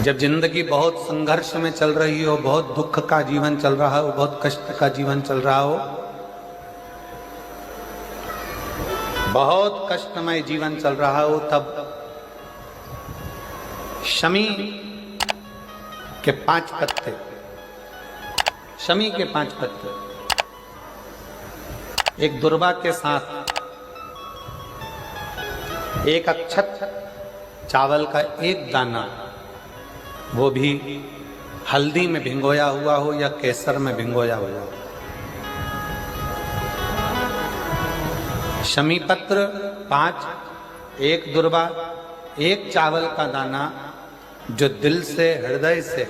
जब जिंदगी बहुत संघर्ष में चल रही हो, बहुत दुख का जीवन चल रहा हो, बहुत कष्ट का जीवन चल रहा हो, बहुत कष्टमय जीवन चल रहा हो, तब शमी के 5 पत्ते, शमी के 5 पत्ते एक दुर्वा के साथ एक अक्षत चावल का एक दाना, वो भी हल्दी में भिंगोया हुआ हो या केसर में भिंगोया हुआ हो, शमी पत्र 5, एक दुर्वा, एक चावल का दाना, जो दिल से हृदय से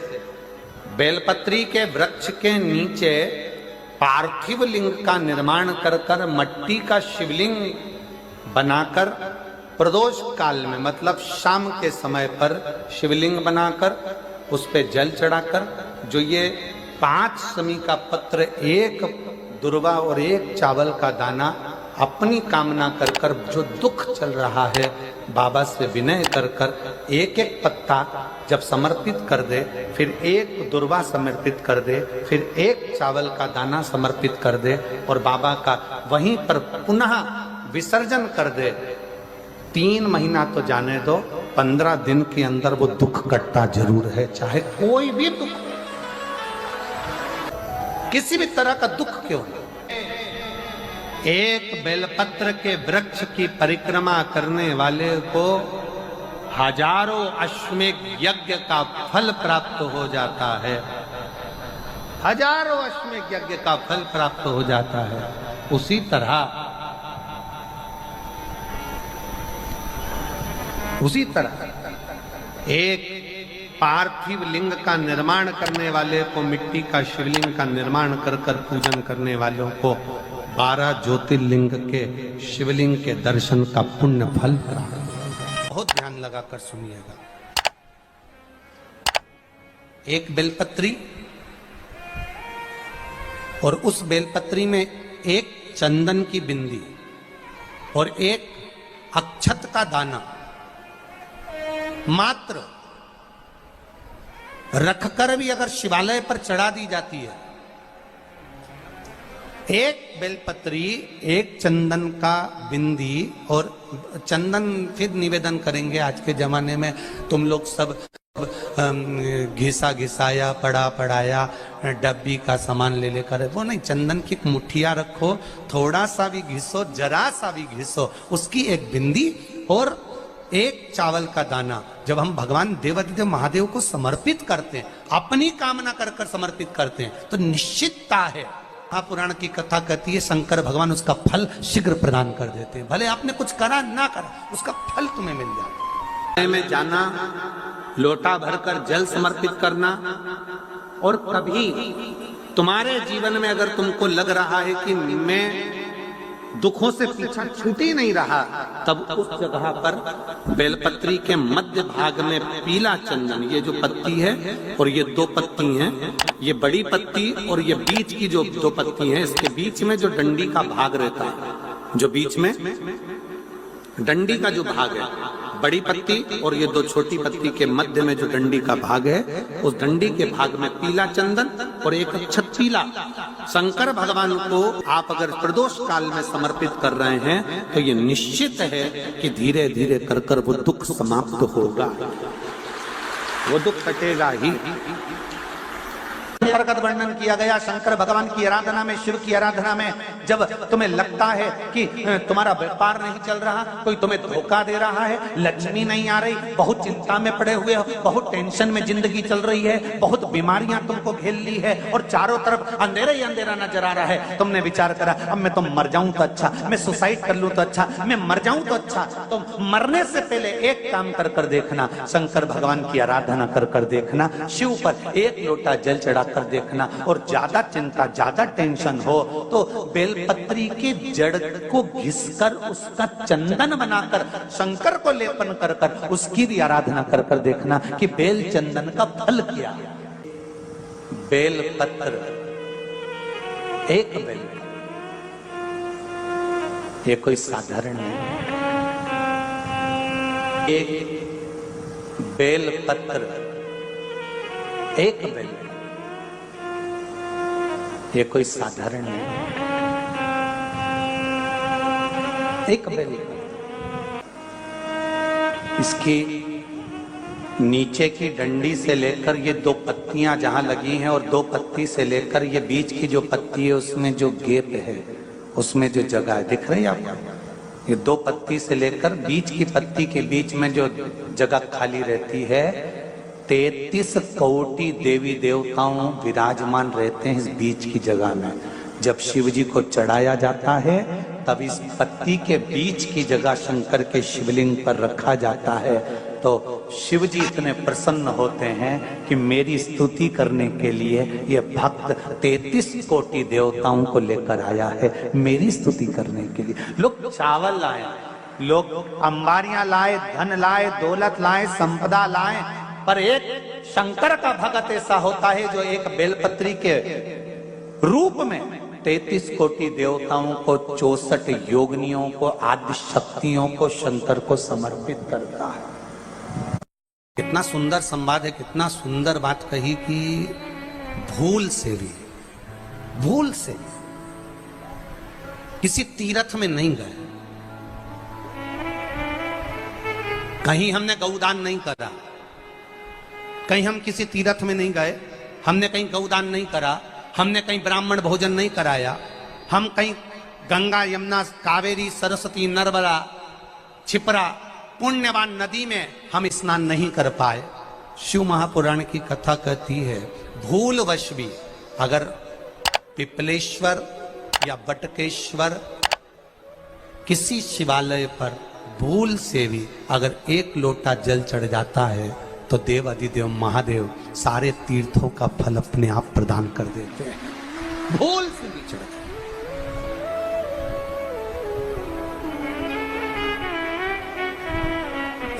बेलपत्री के वृक्ष के नीचे पार्थिव लिंग का निर्माण कर कर मट्टी का शिवलिंग बनाकर प्रदोष काल में, मतलब शाम के समय पर शिवलिंग बनाकर उस पे जल चढ़ाकर, जो ये 5 शमी का पत्र, एक दुर्वा और एक चावल का दाना, अपनी कामना कर कर जो दुख चल रहा है बाबा से विनय कर कर एक एक पत्ता जब समर्पित कर दे, फिर एक दुर्वा समर्पित कर दे, फिर एक चावल का दाना समर्पित कर दे और बाबा का वहीं पर पुनः विसर्जन कर दे, 3 महीना तो जाने दो, 15 दिन के अंदर वो दुख कटता जरूर है, चाहे कोई भी दुख, किसी भी तरह का दुख क्यों न। एक बेलपत्र के वृक्ष की परिक्रमा करने वाले को हजारों अश्वमेध यज्ञ का फल प्राप्त हो जाता है, हजारों अश्वमेध यज्ञ का फल प्राप्त हो जाता है। उसी तरह एक पार्थिव लिंग का निर्माण करने वाले को, मिट्टी का शिवलिंग का निर्माण कर कर पूजन करने वालों को 12 ज्योतिर्लिंग के शिवलिंग के दर्शन का पुण्य फल प्राप्त। बहुत ध्यान लगाकर सुनिएगा। एक बेलपत्री और उस बेलपत्री में एक चंदन की बिंदी और एक अक्षत का दाना मात्र रखकर भी अगर शिवालय पर चढ़ा दी जाती है, एक बेलपत्री, एक चंदन का बिंदी, और चंदन फिर निवेदन करेंगे। आज के जमाने में तुम लोग सब घिसा घिसाया, पड़ा पड़ाया, डब्बी का सामान ले लेकर, वो नहीं, चंदन की मुठिया रखो, थोड़ा सा भी घिसो, जरा सा भी घिसो, उसकी एक बिंदी और एक चावल का दाना जब हम भगवान देवाधिदेव महादेव को समर्पित करते हैं, अपनी कामना कर कर समर्पित करते हैं, तो निश्चितता है, महापुराण की कथा कहती है, शंकर भगवान उसका फल शीघ्र प्रदान कर देते हैं। भले आपने कुछ करा ना करा, उसका फल तुम्हें मिल जाता। में जाना, लोटा भरकर जल समर्पित करना, और कभी तुम्हारे जीवन में अगर तुमको लग रहा है कि मैं दुखों से पीछा छूट ही नहीं रहा, तब उस जगह पर बेलपत्री के मध्य भाग में पीला चंदन, ये जो पत्ती है और ये 2 पत्ती हैं, ये बड़ी पत्ती और ये बीच की जो 2 पत्ती हैं, इसके बीच में जो डंडी का भाग रहता है, जो बीच में डंडी का जो भाग है, बड़ी पत्ती और ये 2 छोटी पत्ती के मध्य में जो डंडी का भाग है, उस डंडी के भाग में पीला चंदन और एक अक्षत पीला, शंकर भगवान को आप अगर प्रदोष काल में समर्पित कर रहे हैं, तो ये निश्चित है कि धीरे धीरे कर कर वो दुख समाप्त होगा, वो दुख कटेगा ही। प्रकट वर्णन किया गया शंकर भगवान की आराधना में, शिव की आराधना में, जब तुम्हें लगता है कि तुम्हारा व्यापार नहीं चल रहा, कोई तुम्हें धोखा दे रहा है, लक्ष्मी नहीं आ रही, बहुत चिंता में पड़े हुए हो, बहुत टेंशन में जिंदगी चल रही है, बहुत बीमारियां तुमको घेर ली है और चारों तरफ अंधेरा ही अंधेरा नजर आ रहा है, तुमने विचार करा अब मैं तो मर जाऊं तो अच्छा, मैं सुसाइड कर लूं तो अच्छा, मैं मर जाऊं तो अच्छा, तो मरने से पहले एक काम कर कर देखना, शंकर भगवान की आराधना कर कर देखना, शिव पर एक लोटा जल चढ़ा कर देखना, और ज्यादा चिंता, ज्यादा टेंशन हो तो बेलपत्री के जड़ को घिसकर उसका चंदन बनाकर शंकर को लेपन कर कर उसकी भी आराधना कर कर देखना कि बेल चंदन का फल क्या है। बेलपत्र, एक बेल, ये कोई साधारण नहीं, एक बेलपत्र एक बेल, ये कोई साधारण नहीं, एक बेल। इसकी नीचे की डंडी से लेकर ये दो पत्तियां जहां लगी हैं और दो पत्ती से लेकर ये बीच की जो पत्ती है उसमें जो गैप है, उसमें जो जगह है, दिख रही है आपको? ये दो पत्ती से लेकर बीच की पत्ती के बीच में जो जगह खाली रहती है, 33 कोटि देवी देवताओं विराजमान रहते हैं इस बीच की जगह में। जब शिव जी को चढ़ाया जाता है तब इस पत्ती के बीच की जगह शंकर के शिवलिंग पर रखा जाता है, तो शिव जी इतने प्रसन्न होते हैं कि मेरी स्तुति करने के लिए ये भक्त 33 कोटि देवताओं को लेकर आया है, मेरी स्तुति करने के लिए। लोग चावल लाए, लोग अंबारियां लाए, धन लाए, दौलत लाए, संपदा लाए, पर एक शंकर का भक्त ऐसा होता है जो एक बेलपत्री के रूप में 33 कोटि देवताओं को, 64 योगिनियों को, आदि शक्तियों को शंकर को समर्पित करता है। कितना सुंदर संवाद है, कितना सुंदर बात कही कि भूल से भी, भूल से किसी तीर्थ में नहीं गए, कहीं हमने गौदान नहीं करा, कहीं हम किसी तीर्थ में नहीं गए, हमने कहीं गौदान नहीं करा, हमने कहीं ब्राह्मण भोजन नहीं कराया, हम कहीं गंगा यमुना कावेरी सरस्वती नर्मदा छिपरा पुण्यवान नदी में हम स्नान नहीं कर पाए। शिव महापुराण की कथा कहती है भूलवश भी अगर पिपलेश्वर या बटकेश्वर किसी शिवालय पर भूल से भी अगर एक लोटा जल चढ़ जाता है तो देव अधिदेव महादेव सारे तीर्थों का फल अपने आप प्रदान कर देते हैं। भूल से भी चढ़,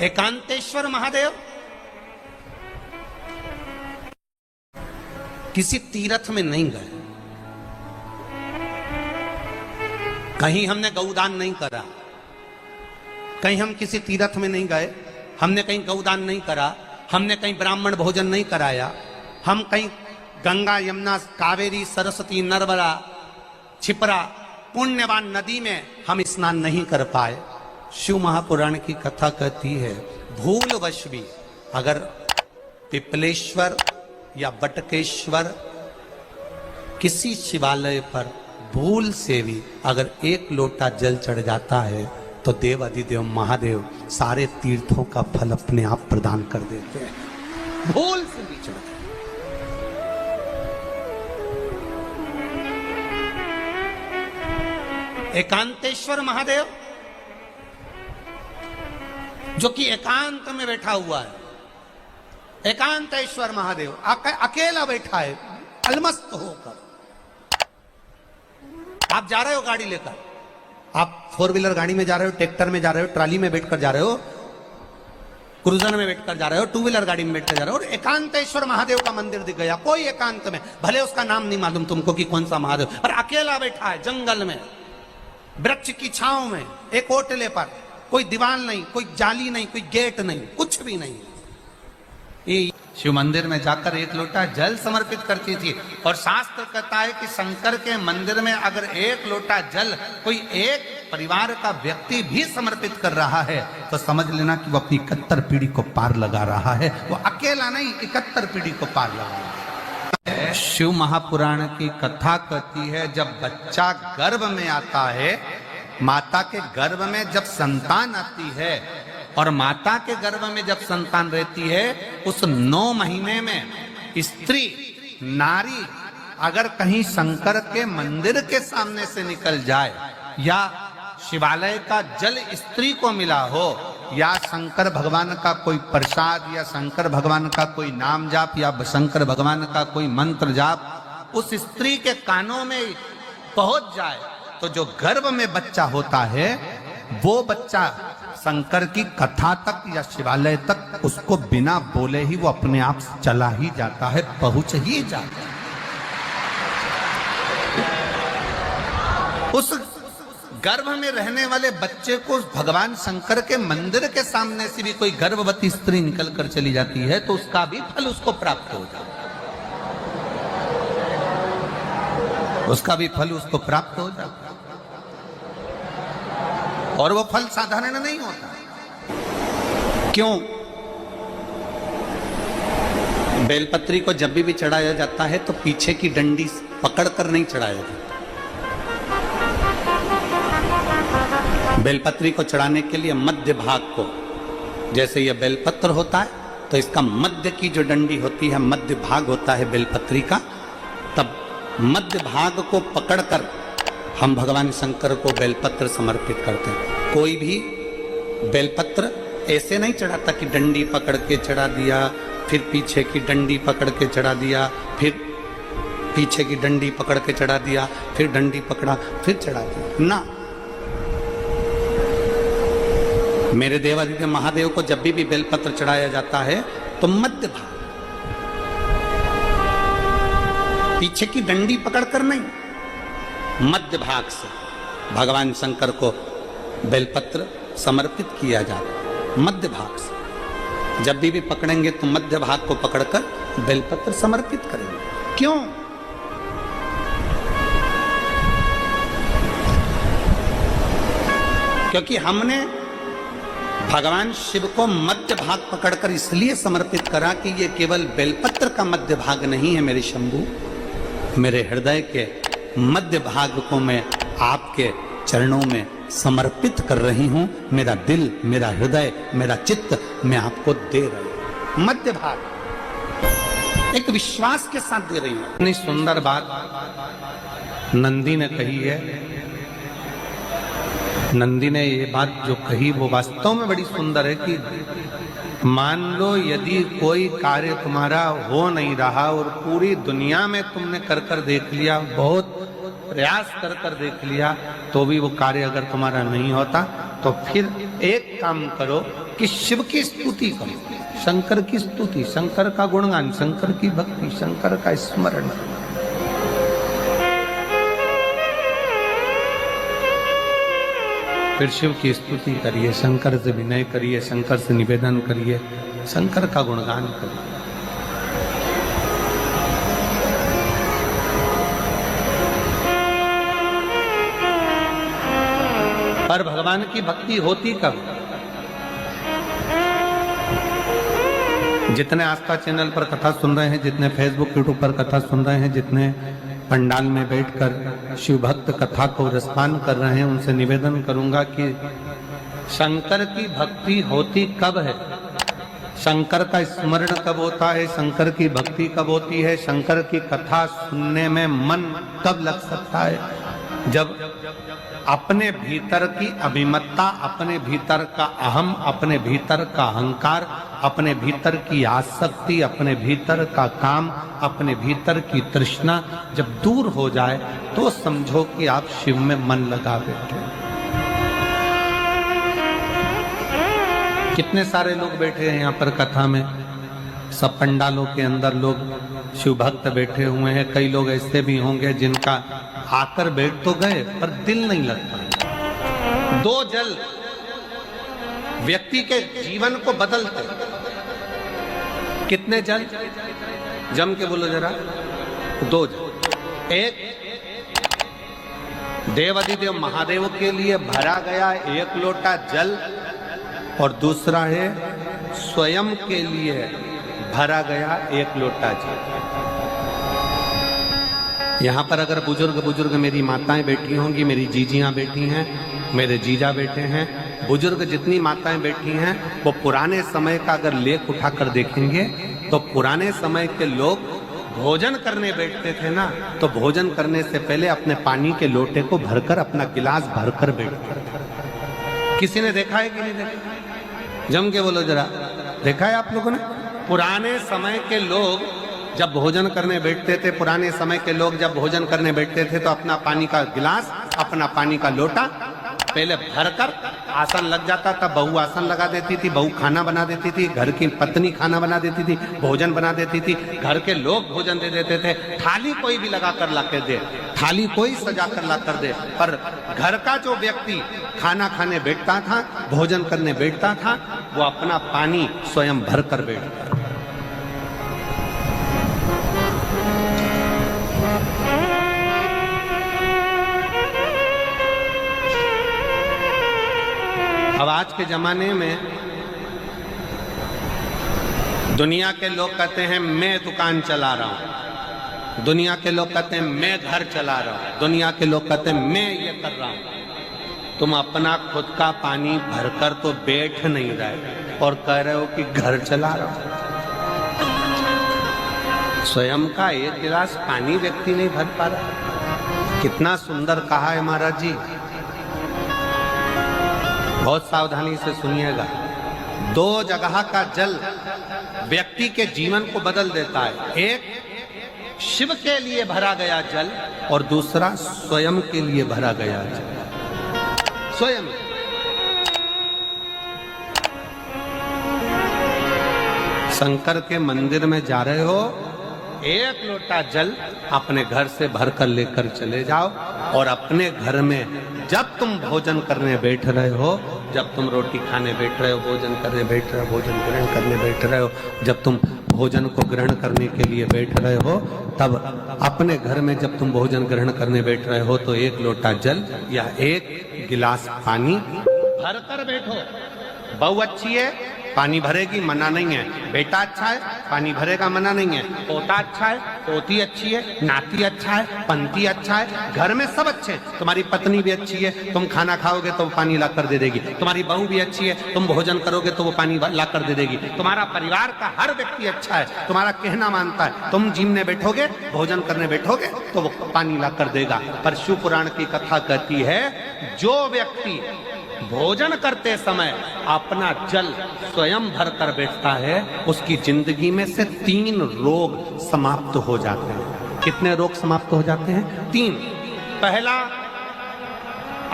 एकांतेश्वर महादेव किसी तीर्थ में नहीं गए, कहीं हमने गौदान नहीं करा, कहीं हम किसी तीर्थ में नहीं गए, हमने कहीं गौदान नहीं करा, हमने कहीं ब्राह्मण भोजन नहीं कराया, हम कहीं गंगा यमुना कावेरी सरस्वती नर्मदा छिपरा पुण्यवान नदी में हम स्नान नहीं कर पाए। शिव महापुराण की कथा कहती है भूलवश भी अगर पिपलेश्वर या बटकेश्वर किसी शिवालय पर भूल से भी अगर एक लोटा जल चढ़ जाता है तो देव अधिदेव महादेव सारे तीर्थों का फल अपने आप प्रदान कर देते हैं। भूल से भी चढ़, एकांतेश्वर महादेव जो कि एकांत में बैठा हुआ है, एकांतेश्वर महादेव अकेला बैठा है अलमस्त होकर। आप जा रहे हो गाड़ी लेकर, आप 4 व्हीलर गाड़ी में जा रहे हो, ट्रैक्टर में जा रहे हो, ट्राली में बैठकर जा रहे हो, क्रूजर में बैठकर जा रहे हो, 2 व्हीलर गाड़ी में बैठकर जा रहे हो और एकांतेश्वर महादेव का मंदिर दिख गया, कोई एकांत में, भले उसका नाम नहीं मालूम तुमको कि कौन सा महादेव, पर अकेला बैठा है जंगल में, वृक्ष की छांव में, एक ओटले पर, कोई दीवार नहीं, कोई जाली नहीं, कोई गेट नहीं, कुछ भी नहीं। ये शिव मंदिर में जाकर एक लोटा जल समर्पित करती थी और शास्त्र कहता है कि शंकर के मंदिर में अगर एक लोटा जल कोई एक परिवार का व्यक्ति भी समर्पित कर रहा है तो समझ लेना कि वो अपनी 71 पीढ़ी को पार लगा रहा है। वो अकेला नहीं, 71 पीढ़ी को पार लगा रहा है। शिव महापुराण की कथा कहती है जब बच्चा गर्भ में आता है, माता के गर्भ में जब संतान आती है और माता के गर्भ में जब संतान रहती है, उस 9 महीने में स्त्री नारी अगर कहीं शंकर के मंदिर के सामने से निकल जाए या शिवालय का जल स्त्री को मिला हो या शंकर भगवान का कोई प्रसाद या शंकर भगवान का कोई नाम जाप या शंकर भगवान का कोई मंत्र जाप उस स्त्री के कानों में पहुंच जाए तो जो गर्भ में बच्चा होता है वो बच्चा शंकर की कथा तक या शिवालय तक उसको बिना बोले ही वो अपने आप चला ही जाता है, पहुंच ही जाता है। उस गर्भ में रहने वाले बच्चे को भगवान शंकर के मंदिर के सामने से भी कोई गर्भवती स्त्री निकल कर चली जाती है तो उसका भी फल उसको प्राप्त हो जाता है। उसका भी फल उसको प्राप्त हो जाता, और वो फल साधारण नहीं होता। क्यों? बेलपत्री को जब भी चढ़ाया जाता है तो पीछे की डंडी पकड़कर नहीं चढ़ाया जाता। बेलपत्री को चढ़ाने के लिए मध्य भाग को, जैसे यह बेलपत्र होता है तो इसका मध्य की जो डंडी होती है, मध्य भाग होता है बेलपत्री का, तब मध्य भाग को पकड़कर हम भगवान शंकर को बेलपत्र समर्पित करते हैं। कोई भी बेलपत्र ऐसे नहीं चढ़ाता कि डंडी पकड़ के चढ़ा दिया, फिर पीछे की डंडी पकड़ के चढ़ा दिया, फिर पीछे की डंडी पकड़ के चढ़ा दिया, फिर डंडी पकड़ा, फिर चढ़ा दिया ना। मेरे देवादिदेव महादेव को जब भी बेलपत्र चढ़ाया जाता है तो मध्य भाग, पीछे की डंडी पकड़कर नहीं, मध्य भाग से भगवान शंकर को बेलपत्र समर्पित किया जाता है। मध्य भाग से जब भी पकड़ेंगे तो मध्य भाग को पकड़कर बेलपत्र समर्पित करेंगे। क्यों? क्योंकि हमने भगवान शिव को मध्य भाग पकड़कर इसलिए समर्पित करा कि ये केवल बेलपत्र का मध्य भाग नहीं है मेरे शंभू, मेरे हृदय के मध्य भाग को मैं आपके चरणों में समर्पित कर रही हूं। मेरा दिल, मेरा हृदय, मेरा चित्त मैं आपको दे रही हूं। मध्य भाग एक विश्वास के साथ दे रही हूं। इतनी सुंदर बात नंदी ने कही है। नंदी ने ये बात जो कही वो वास्तव में बड़ी सुंदर है कि मान लो यदि कोई कार्य तुम्हारा हो नहीं रहा और पूरी दुनिया में तुमने कर कर देख लिया, बहुत प्रयास कर कर देख लिया, तो भी वो कार्य अगर तुम्हारा नहीं होता, तो फिर एक काम करो कि शिव की स्तुति करो, शंकर की स्तुति, शंकर का गुणगान, शंकर की भक्ति, शंकर का स्मरण। फिर शिव की स्तुति करिए, शंकर से विनय करिए, शंकर से निवेदन करिए, शंकर का गुणगान करिए। पर भगवान की भक्ति होती कब? जितने आस्था चैनल पर कथा सुन रहे हैं, जितने फेसबुक यूट्यूब पर कथा सुन रहे हैं, जितने पंडाल में बैठकर शिव भक्त कथा को रसपान कर रहे हैं, उनसे निवेदन करूंगा कि शंकर की भक्ति होती कब है, शंकर का स्मरण कब होता है, शंकर की भक्ति कब होती है, शंकर की कथा सुनने में मन कब लग सकता है? जब अपने भीतर की अभिमत्ता, अपने भीतर का अहम, अपने भीतर का अहंकार, अपने भीतर की आसक्ति, अपने भीतर का काम, अपने भीतर की तृष्णा जब दूर हो जाए तो समझो कि आप शिव में मन लगा बैठे। कितने सारे लोग बैठे हैं यहाँ पर कथा में, सब पंडालों के अंदर लोग शिव भक्त बैठे हुए हैं। कई लोग ऐसे भी होंगे जिनका आकर बैठ तो गए पर दिल नहीं लगता। दो जल व्यक्ति के जीवन को बदलते। कितने जल? जम के बोलो जरा। दो जल। एक देवादिदेव महादेव के लिए भरा गया एक लोटा जल और दूसरा है स्वयं के लिए भरा गया एक लोटा जल। यहाँ पर अगर बुजुर्ग मेरी माताएं बैठी होंगी, मेरी जीजियां बैठी हैं, मेरे जीजा बैठे हैं, बुजुर्ग जितनी माताएं बैठी हैं वो पुराने समय का अगर लेख उठाकर देखेंगे तो पुराने समय के लोग भोजन करने बैठते थे ना, तो भोजन करने से पहले अपने पानी के लोटे को भरकर, अपना गिलास भरकर बैठते थे। किसी ने देखा है कि नहीं देखा? जम के बोलो जरा, देखा है आप लोगों ने? पुराने समय के लोग जब भोजन करने बैठते थे, पुराने समय के लोग जब भोजन करने बैठते थे तो अपना पानी का गिलास, अपना पानी का लोटा पहले भरकर आसन लग जाता था। बहू आसन लगा देती थी, बहू खाना बना देती थी, घर की पत्नी खाना बना देती थी, भोजन बना देती थी, घर के लोग भोजन दे देते थे। थाली कोई भी लगा कर ला कर दे, थाली कोई सजा कर ला कर दे, पर घर का जो व्यक्ति खाना खाने बैठता था, भोजन करने बैठता था, वो अपना पानी स्वयं भर कर बैठता था। के जमाने में दुनिया के लोग कहते हैं मैं दुकान चला रहा हूं, दुनिया के लोग कहते हैं मैं घर चला रहा हूं, दुनिया के लोग कहते हैं मैं ये कर रहा हूं। तुम अपना खुद का पानी भरकर तो बैठ नहीं रहे और कह रहे हो कि घर चला रहा हूं। स्वयं का एक गिलास पानी व्यक्ति नहीं भर पा रहा। कितना सुंदर कहा है महाराज जी। बहुत सावधानी से सुनिएगा। दो जगह का जल व्यक्ति के जीवन को बदल देता है। एक शिव के लिए भरा गया जल और दूसरा स्वयं के लिए भरा गया जल। स्वयं शंकर के मंदिर में जा रहे हो, एक लोटा जल अपने घर से भरकर लेकर चले जाओ और अपने घर में जब तुम भोजन करने बैठ रहे हो, जब तुम रोटी खाने बैठ रहे हो, भोजन करने बैठ रहे हो, भोजन ग्रहण करने बैठ रहे हो, जब तुम भोजन को ग्रहण करने के लिए बैठ रहे हो, तब अपने घर में जब तुम भोजन ग्रहण करने बैठ रहे हो तो एक लोटा जल या एक गिलास पानी भरकर बैठो। बहू अच्छी है, पानी भरेगी, मना नहीं है। बेटा अच्छा है, पानी भरेगा, मना नहीं है। पोता अच्छा है, पोती अच्छी है, नाती अच्छा है, पंती अच्छा है, घर में सब अच्छे हैं। तुम्हारी पत्नी भी अच्छी है, तुम खाना खाओगे तो वो पानी ला कर दे देगी। तुम्हारी बहू भी अच्छी है, तुम भोजन करोगे तो वो पानी ला कर दे देगी। तुम्हारा परिवार का हर व्यक्ति अच्छा है, तुम्हारा कहना मानता है। तुम जिमने बैठोगे, भोजन करने बैठोगे तो वो पानी ला कर देगा। पर शिव पुराण की कथा कहती है, जो व्यक्ति भोजन करते समय अपना जल स्वयं भरकर बैठता है, उसकी जिंदगी में से 3 रोग समाप्त हो जाते हैं। कितने रोग समाप्त हो जाते हैं? 3। पहला,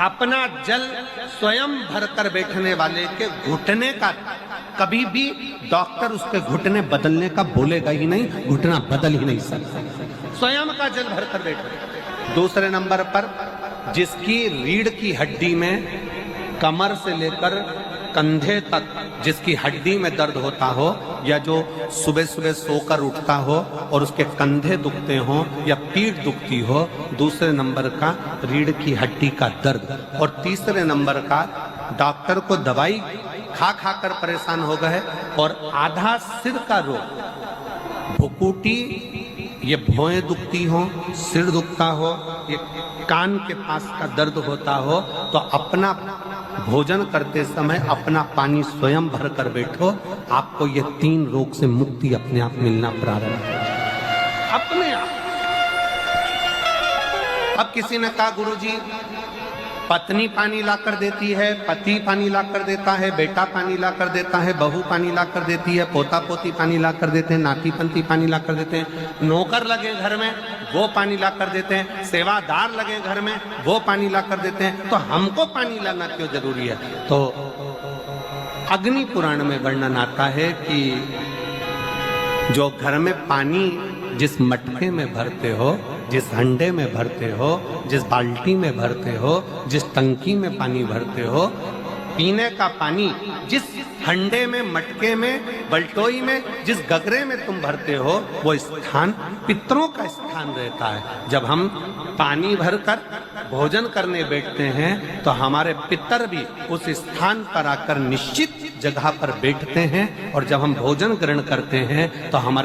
अपना जल स्वयं भरकर बैठने वाले के घुटने का कभी भी डॉक्टर उसके घुटने बदलने का बोलेगा ही नहीं, घुटना बदल ही नहीं सकता। स्वयं का जल भरकर बैठे। दूसरे नंबर पर, जिसकी रीढ़ की हड्डी में कमर से लेकर कंधे तक जिसकी हड्डी में दर्द होता हो, या जो सुबह सुबह सोकर उठता हो और उसके कंधे दुखते हो या पीठ दुखती हो। दूसरे नंबर का रीढ़ की हड्डी का दर्द। और तीसरे नंबर का, डॉक्टर को दवाई खा खा कर परेशान हो गए और आधा सिर का रोग, भुकुटी, ये भौएं दुखती हो, सिर दुखता हो, ये कान के पास का दर्द होता हो, तो अपना भोजन करते समय अपना पानी स्वयं भर कर बैठो। आपको ये 3 रोग से मुक्ति अपने आप मिलना प्रारंभ हो, अपने आप। अब किसी ने कहा, गुरुजी पत्नी पानी ला कर देती है, पति पानी ला कर देता है, बेटा पानी ला कर देता है, बहू पानी ला कर देती है, पोता पोती पानी ला कर देते हैं, नाती पंती पानी ला कर देते हैं, नौकर लगे घर में वो पानी ला कर देते हैं, सेवादार लगे घर में वो पानी ला कर देते हैं, तो हमको पानी लाना क्यों जरूरी है? तो अग्नि पुराण में वर्णन आता है कि जो घर में पानी जिस मटके में भरते हो, जिस हंडे में भरते हो, जिस बाल्टी में भरते हो, जिस टंकी में पानी भरते हो, पीने का पानी जिस हंडे में, मटके में, बल्टोई में, जिस गगरे में तुम भरते हो, वो स्थान पितरों का स्थान रहता है। जब हम पानी भरकर भोजन करने बैठते हैं तो हमारे पितर भी उस स्थान पर आकर निश्चित जगह पर बैठते हैं, और जब हम भोजन ग्रहण करते हैं तो हमारे